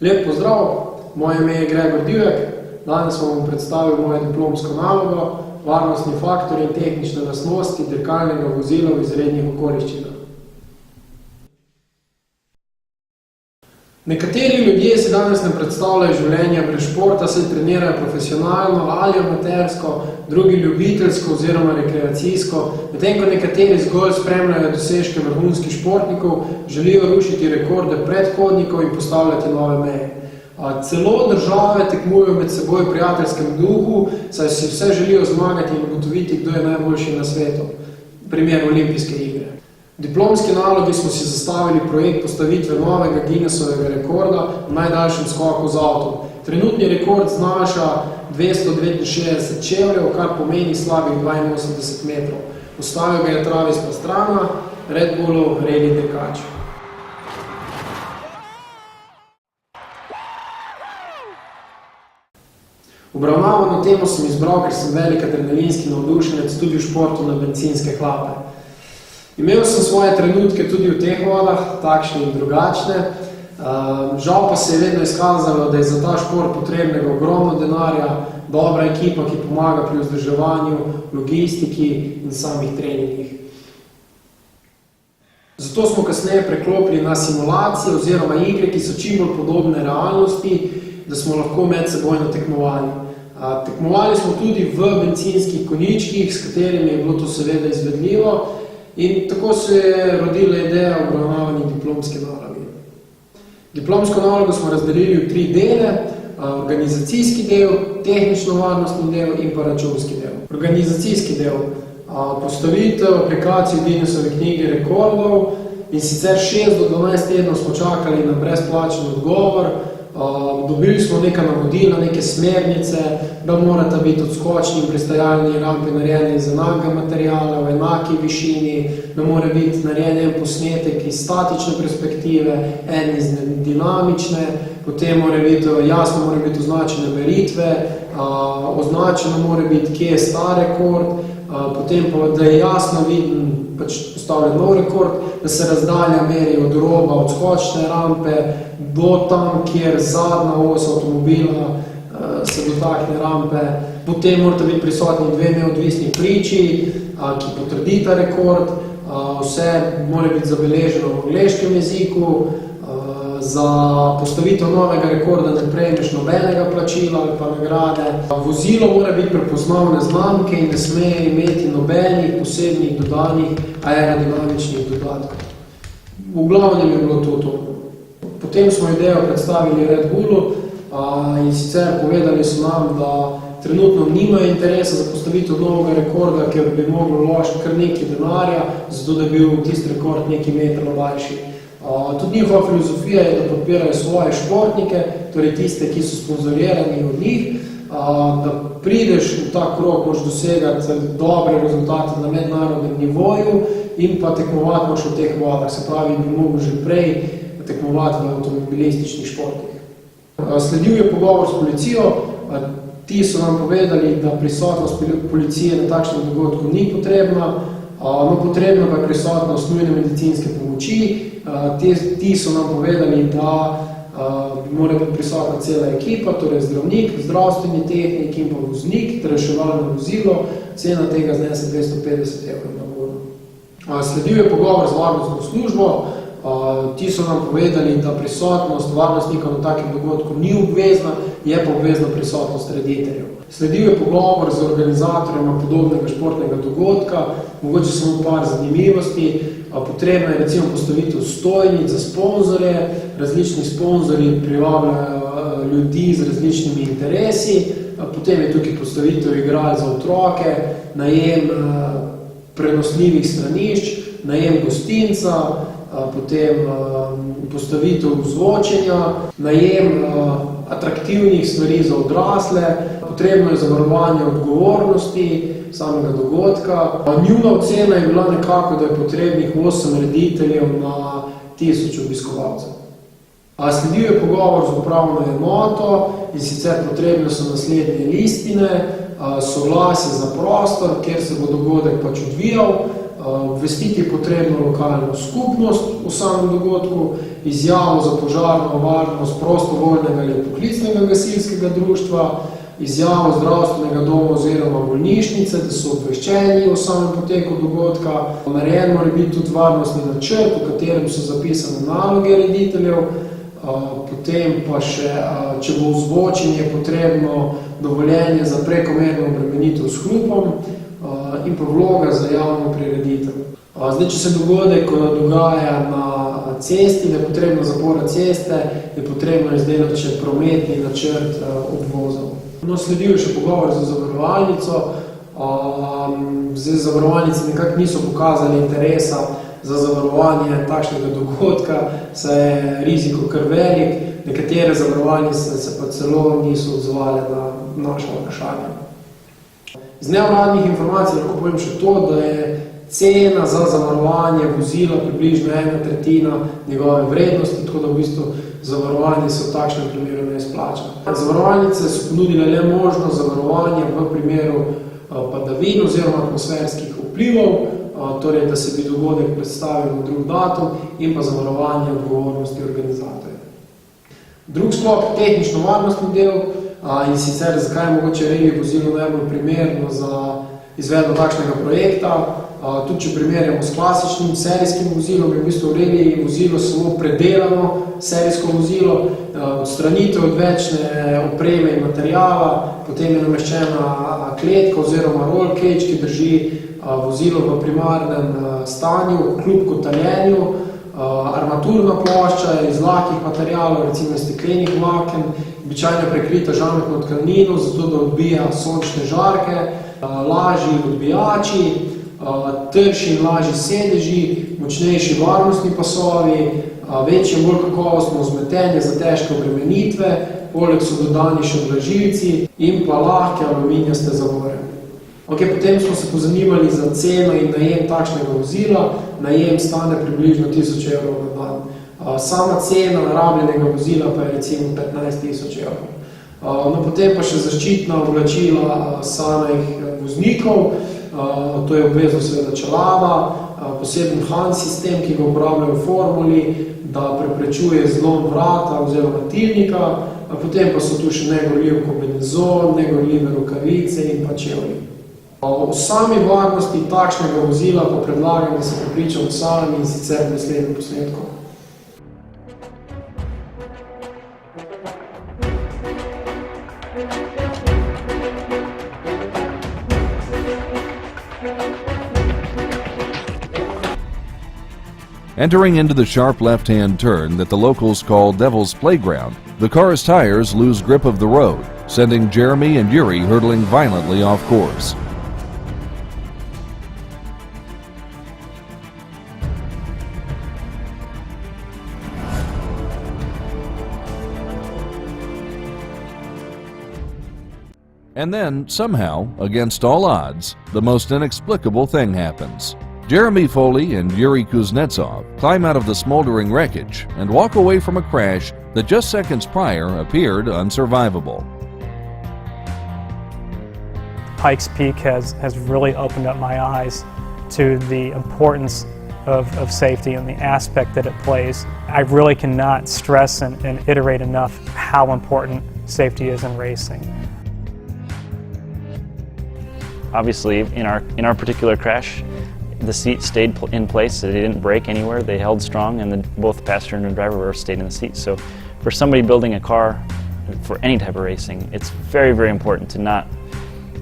Lep pozdrav, moje ime je Gregor Divjak. Danes vam bom predstavil moje diplomsko nalogo, varnostni faktor in tehnične lastnosti dirkalnega vozila v izrednih okoliščinah. Nekateri ljudje si danes ne predstavljajo življenja brez športa, se trenirajo profesionalno ali amatersko, drugi ljubiteljsko oziroma rekreacijsko, medtem ko nekateri zgolj spremljajo dosežke vrhunskih športnikov, želijo rušiti rekorde predhodnikov in postavljati nove meje. Celo države tekmujejo med seboj v prijateljskem duhu, saj si vse želijo zmagati in ugotoviti, kdo je najboljši na svetu. Primer olimpijske igre. V diplomski nalogi smo si zastavili projekt postavitve novega Guinnessovega rekorda v najdaljšem skoku z avtom. Trenutni rekord znaša 269 čevljev, kar pomeni slabih 82 metrov. Postavil ga je Travis Pastrana, Red Bullov Redi dirkač. Obravnavano temo sem izbral, ker sem velik adrenalinski navdušenec tudi v športu na bencinske hlape. Imel sem svoje trenutke tudi v teh vodah, takšne in drugačne. Žal pa se je vedno izkazalo, da je za ta šport potrebnega ogromno denarja, dobra ekipa, ki pomaga pri vzdrževanju, logistiki in samih treningih. Zato smo kasneje preklopili na simulacije oziroma igre, ki so čim bolj podobne realnosti, da smo lahko medsebojno tekmovali. Tekmovali smo tudi v bencinskih konjičkih, s katerimi je bilo to seveda izvedljivo, in tako se je rodila ideja obravnavanja diplomske naloge. Diplomsko nalogo smo razdelili v 3 dele, organizacijski del, tehnično-varnostni del in pa računski del. Organizacijski del, postavitev aplikacij v Guinnessovi knjigi rekordov, in sicer 6 do 12 tednov smo čakali na brezplačen odgovor. Dobili smo neka navodila, neke smernice, da morata biti odskočni in pristajalni rampi narejeni iz enakega materiala, v enaki višini, da mora biti narejen en posnetek iz statične perspektive, en iz dinamične, potem jasno mora biti označene meritve, označeno mora biti, kje je star rekord, potem pa, da je jasno viden, postavljen nov rekord, da se razdalja meri od roba odskočne rampe do tam, kjer zadnja os avtomobila se dotakne rampe. Potem morata biti prisotni 2 neodvisni priči, ki potrdita rekord. Vse mora biti zabeleženo v angleškem jeziku. Za postavitev novega rekorda ne prejmeš nobenega plačila ali pa nagrade. Vozilo mora biti prepoznavne znamke in ne sme imeti nobenih posebnih dodanih aerodinamičnih dodatkov. V glavnem je bilo to. Potem smo idejo predstavili Red Bullu in sicer povedali so nam, da trenutno nimajo interesa za postavitev novega rekorda, ker bi moglo vložiti kar nekaj denarja, zato da bi bil tisti rekord nekaj metrov daljši. Tudi njihova filozofija je, da podpirajo svoje športnike, torej tiste, ki so sponzorirani od njih, da prideš v ta krog, moraš dosegati dobre rezultate na mednarodnem nivoju in pa tekmovati moraš v teh vodah, se pravi, bi mogel že prej tekmovati v avtomobilističnih športih. Sledil je pogovor s policijo, ti so nam povedali, da prisotnost policije na takšnem dogodku ni potrebna, no potrebna pa je prisotnost nujne medicinske pomoči. Ti so nam povedali, da mora biti prisotna cela ekipa, torej zdravnik, zdravstveni tehnik in pa voznik, reševalno vozilo, cena tega znese 250 evrov na uro. Sledil je pogovor z varnostno službo, ti so nam povedali, da prisotnost varnostnika na takem dogodku ni obvezna, je pa obvezna prisotnost rediteljev. Sledil je pogovor z organizatorjem podobnega športnega dogodka, mogoče samo par zanimivosti. Potrebno je recimo postavitev stojnic za sponzorje, različni sponzorji privabljajo ljudi z različnimi interesi, potem je tukaj postavitev igral za otroke, najem prenosljivih stranišč, najem gostinca, potem postavitev vzvočenja, najem atraktivnih stvari za odrasle, potrebno je zavarovanje odgovornosti samega dogodka. Njuna ocena je bila nekako, da je potrebnih 8 rediteljev na 1000 obiskovalcev. Sledil je pogovor z upravno enoto in sicer potrebne so naslednje listine, soglasje za prostor, kjer se bo dogodek odvijal, Obvestiti je potrebno lokalno skupnost o samem dogodku, izjavo za požarno varnost prostovoljnega ali poklicnega gasilskega društva, izjavo zdravstvenega doma oziroma bolnišnice, da so obveščeni o samem poteku dogodka. Narejen mora biti tudi varnostni načrt, v katerem so zapisane naloge rediteljev, potem pa še, če bo vzvočenje, je potrebno dovoljenje za prekomerno obremenitev s hrupom in pa vloga za javno prireditev. Zdaj, če se dogodek dogaja na cesti, da je potrebno zapora ceste, je potrebno izdelati še prometni načrt obvozov. No, sledil še pogovor za zavarovalnico. Zdaj, zavarovalnice nekako niso pokazali interesa za zavarovanje takšnega dogodka, saj je riziko kar velik, nekatere zavarovalnice se pa celo niso odzvale na naša vprašanja. Z neuradnih informacij lahko povem še to, da je cena za zavarovanje vozila približno 1/3 njegove vrednosti, tako da v bistvu zavarovanje se v takšnem primeru ne izplača. Zavarovalnice so ponudile le možnost zavarovanja v primeru padavin oziroma atmosferskih vplivov, torej da se bi dogodek predstavil v drug datum in pa zavarovanje odgovornosti organizatorja. Drug sklop, tehnično-varnostni del, in sicer zakaj je mogoče reli vozilo najbolj primerno za izvedbo takšnega projekta. Tudi če primerjamo s klasičnim serijskim vozilom, je v bistvu reli vozilo samo predelano serijsko vozilo, odstranitev odvečne opreme in materijala, potem je nameščena kletka oziroma roll cage, ki drži vozilo v primarnem stanju, kljub kotaljenju, armaturna plošča iz lahkih materijalov, recimo steklenih vlaken, običajno prekrita žametno tkanino, zato da odbija sončne žarke, lažji odbijači, trši in lažji sedeži, močnejši varnostni pasovi, večje bolj kakovostno vzmetenje za težke obremenitve, poleg so dodani še blažilci in pa lahke aluminijaste zavore. Potem smo se pozanimali za ceno in najem takšnega vozila. Najem stane približno 1000 evrov na dan. Sama cena rabljenega vozila pa je recimo 15 000 evrov. Potem pa še zaščitna oblačila samih voznikov, to je obvezno seveda čelada, poseben Han sistem, ki ga uporabljajo v formuli, da preprečuje zlom vrata oziroma tilnika, potem pa so tu še negorljiv kombinezon, negorljive rokavice in pa čevlji. O sami varnosti takšnega vozila pa predlagam, da se prepričam sami in sicer v naslednjem posnetku. Entering into the sharp left-hand turn that the locals call Devil's Playground, the car's tires lose grip of the road, sending Jeremy and Yuri hurtling violently off course. And then, somehow, against all odds, the most inexplicable thing happens. Jeremy Foley and Yuri Kuznetsov climb out of the smoldering wreckage and walk away from a crash that just seconds prior appeared unsurvivable. Pikes Peak has really opened up my eyes to the importance of safety and the aspect that it plays. I really cannot stress and iterate enough how important safety is in racing. Obviously, in our particular crash, the seat stayed in place, so they didn't break anywhere. They held strong, and both the passenger and the driver stayed in the seat. So for somebody building a car for any type of racing, it's very, very important to not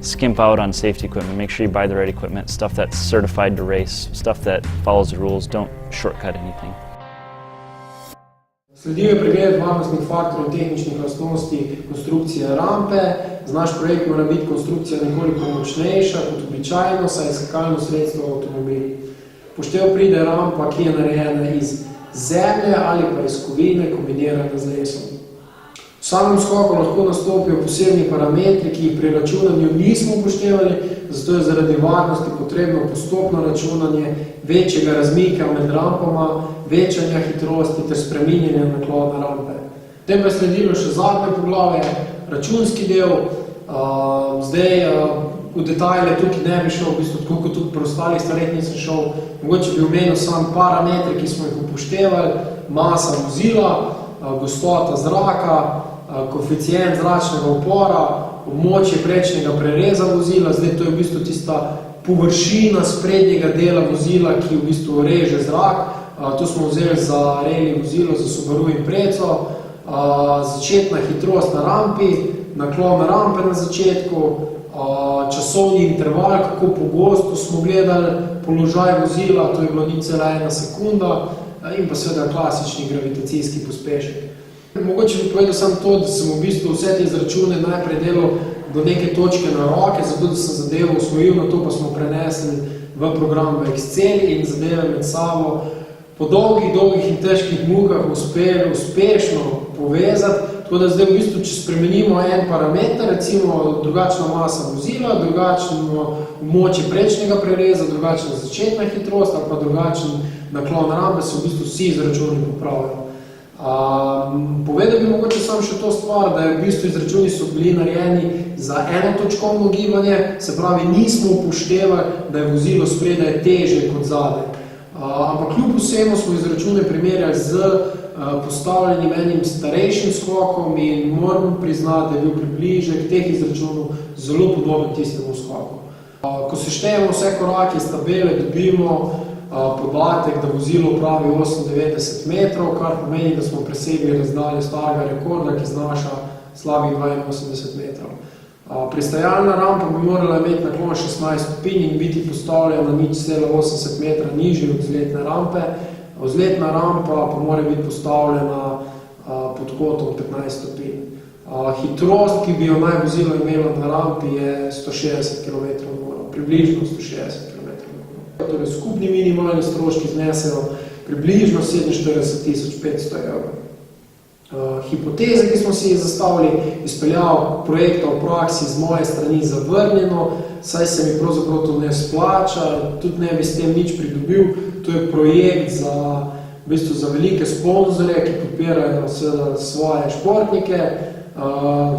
skimp out on safety equipment. Make sure you buy the right equipment, stuff that's certified to race, stuff that follows the rules. Don't shortcut anything. Sledil je pregled varnostnih faktorjev in tehničnih lastnosti konstrukcije rampe. Z naš projekt mora biti konstrukcija nekoliko močnejša kot običajno, saj je skakalno sredstvo v avtomobili. Poštev pride rampa, ki je narejena iz zemlje ali pa iz kovine, kombinirana z lesom. V samem skoku lahko nastopijo posebni parametri, ki jih pri računanju nismo upoštevali, zato je zaradi varnosti potrebno postopno računanje večjega razmika med rampama, večanja hitrosti ter spreminjanja naklona rampe. Potem pa je sledilo še zadnje poglavje, računski del. Zdaj v detajle tukaj ne bi šel, v bistvu tako kot tudi pri ostalih stvareh nisem šel. Mogoče bi omenil samo parametre, ki smo jih upoštevali, masa vozila, gostota zraka, koeficient zračnega upora, območje prečnega prereza vozila, zdaj to je v bistvu tista površina sprednjega dela vozila, ki v bistvu reže zrak. To smo vzeli za rally vozilo, za Subaru Imprezo, začetna hitrost na rampi, naklon rampe na začetku, časovni interval, kako pogosto smo gledali položaj vozila, to je bilo 0,1 sekunda in pa seveda klasični gravitacijski pospešek. Mogoče bi povedal samo to, da sem v bistvu vse te izračune najprej delal do neke točke na roke, zato da sem zadevo osvojil, na to pa smo prenesli v program v Excel in zadeve med sabo po dolgih in težkih mukah uspeli uspešno povezati. Tako da zdaj v bistvu, če spremenimo en parameter, recimo drugačna masa vozila, drugačno območje prečnega prereza, drugačna začetna hitrost ali pa drugačen naklon rampe, se v bistvu vsi izračuni popravljajo. Povedal bi mogoče samo še to stvar, da je v bistvu izračuni so bili narejeni za enotočkovno gibanje, se pravi nismo upoštevali, da je vozilo spredaj težje kot zadaj. Ampak kljub vsemu smo izračune primerjali z postavljenim enim starejšim skokom in moram priznati, da je bil približek teh izračunov zelo podoben tistemu skoku. Ko seštejemo vse korake iz tabele, dobimo podatek, da vozilo pravi 98 metrov, kar pomeni, da smo presegli razdaljo starega rekorda, ki znaša slabih 82 metrov. Pristajalna rampa bi morala imeti naklon 16 stopinj in biti postavljena 0,80 metra nižje od vzletne rampe. Vzletna rampa pa mora biti postavljena pod kotom 15 stopinj. Hitrost, ki bi jo naj vozilo imelo na rampi, je 160 km/h, približno 160 km/h. Torej, skupni minimalni stroški znesejo približno 47.500 evrov. Hipoteze, ki smo si jih zastavili, izpeljal projekta v praksi z moje strani zavrnjeno, saj se mi pravzaprav to ne splača, tudi ne bi s tem nič pridobil. To je projekt za velike sponzorje, ki podpirajo svoje športnike,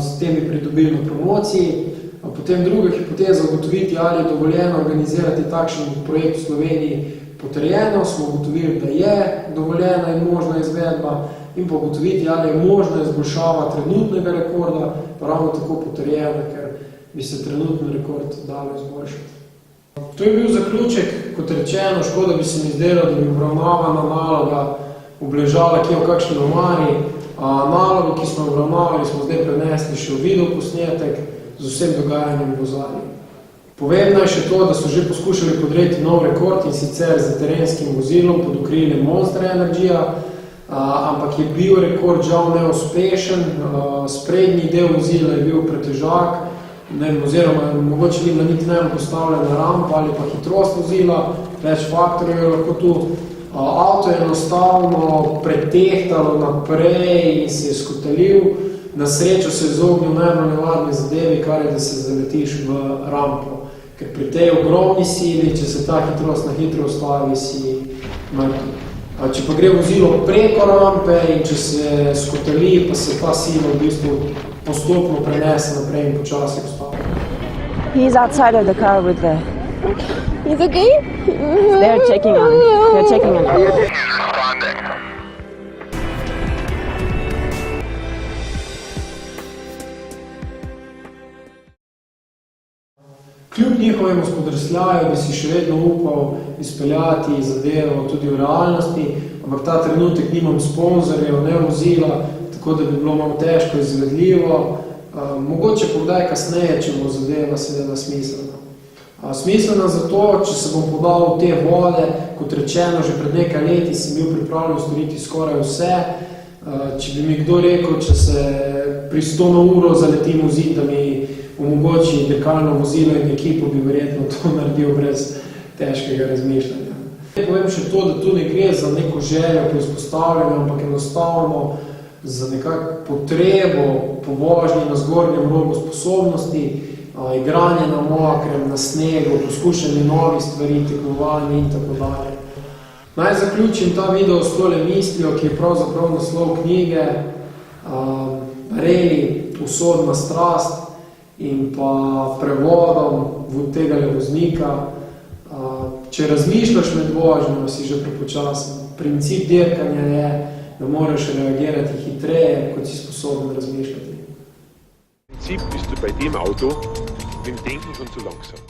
s tem bi pridobili na promociji. Potem druga hipoteza, ugotoviti, ali je dovoljeno organizirati takšen projekt v Sloveniji potrjeno, smo ugotovili, da je dovoljena in možna izvedba, in pa ugotoviti, ali je možna izboljšava trenutnega rekorda, pa ravno tako potrjena, ker bi se trenutni rekord dalo izboljšati. To je bil zaključek, kot rečeno, škoda bi se mi zdelo, da bi obravnavana naloga obležala kje v kakšni omari. Nalogo, ki smo obravnavali, smo zdaj prenesli še v video posnetek z vsem dogajanjem v ozadju. Pomembno je še to, da so že poskušali podreti nov rekord in sicer z terenskim vozilom pod okriljem Monster Energyja, ampak je bil rekord žal neuspešen, sprednji del vozila je bil pretežak, oziroma mogoče ni bila niti najbolj postavljena rampa ali pa hitrost vozila, več faktorjev je lahko tu. Avto je enostavno pretehtalo naprej in se je skotalil, na srečo se je izognil najbolj nevarni zadevi, kar je, da se zaletiš v rampo. Ker pri tej ogromni sili, če se ta hitrost na hitro ustavi, si mrtev. Če pa gre vozilo preko rampe in če se skotali, pa se ta sila v bistvu postopno prenese naprej in počasi ustavi. He's outside of the car with the... He's okay? They're checking on him. They're checking on him. Kljub njihovemu spodrsljaju bi si še vedno upal izpeljati zadevo tudi v realnosti, ampak ta trenutek nimam sponzorjev, ne vozila, tako da bi bilo malo težko izvedljivo. Mogoče pa kdaj kasneje, če bo zadeva seveda smiselna. Smiselna zato, če se bom podal v te vode, kot rečeno, že pred nekaj leti sem bil pripravljen storiti skoraj vse. Če bi mi kdo rekel, če se pri 100 na uro zaletim v zid, da mi omogoči dirkalno vozilo in ekipo, bi verjetno to naredil brez težkega razmišljanja. Povem še to, da tu ne gre za neko željo po izpostavljanju, ampak enostavno za nekako potrebo po vožnji na zgornjem robu sposobnosti, igranje na mokrem, na snegu, poskušanje novih stvari, tekmovanje in tako dalje. Naj zaključim ta video s tole mislijo, ki je pravzaprav naslov knjige Rally, usodna strast. in pa prevodom tega voznika. Če razmišljaš med vožnjo, si že prepočasen. Princip dirkanja je, da moraš reagirati hitreje, kot si sposoben razmišljati. Im Prinzip bist du bei dem Auto mit dem Denken schon zu langsam.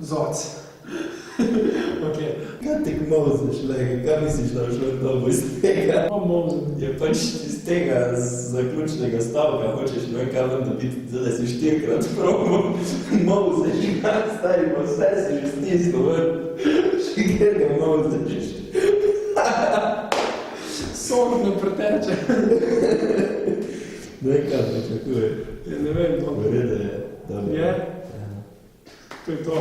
Zoc. Okay. Kaj ti mozeš, kaj misliš, da boš dobil iz tega? Je pač iz tega zaključnega stavka, hočeš kaj vam dobiti, da si 4-krat probo, mozeš, stari pa vse si že stisnil, še kjer ga mozeš. Sok ne preteče. Kaj pričakuje? Ja, ne vem, to. V redu je. Je? To je to.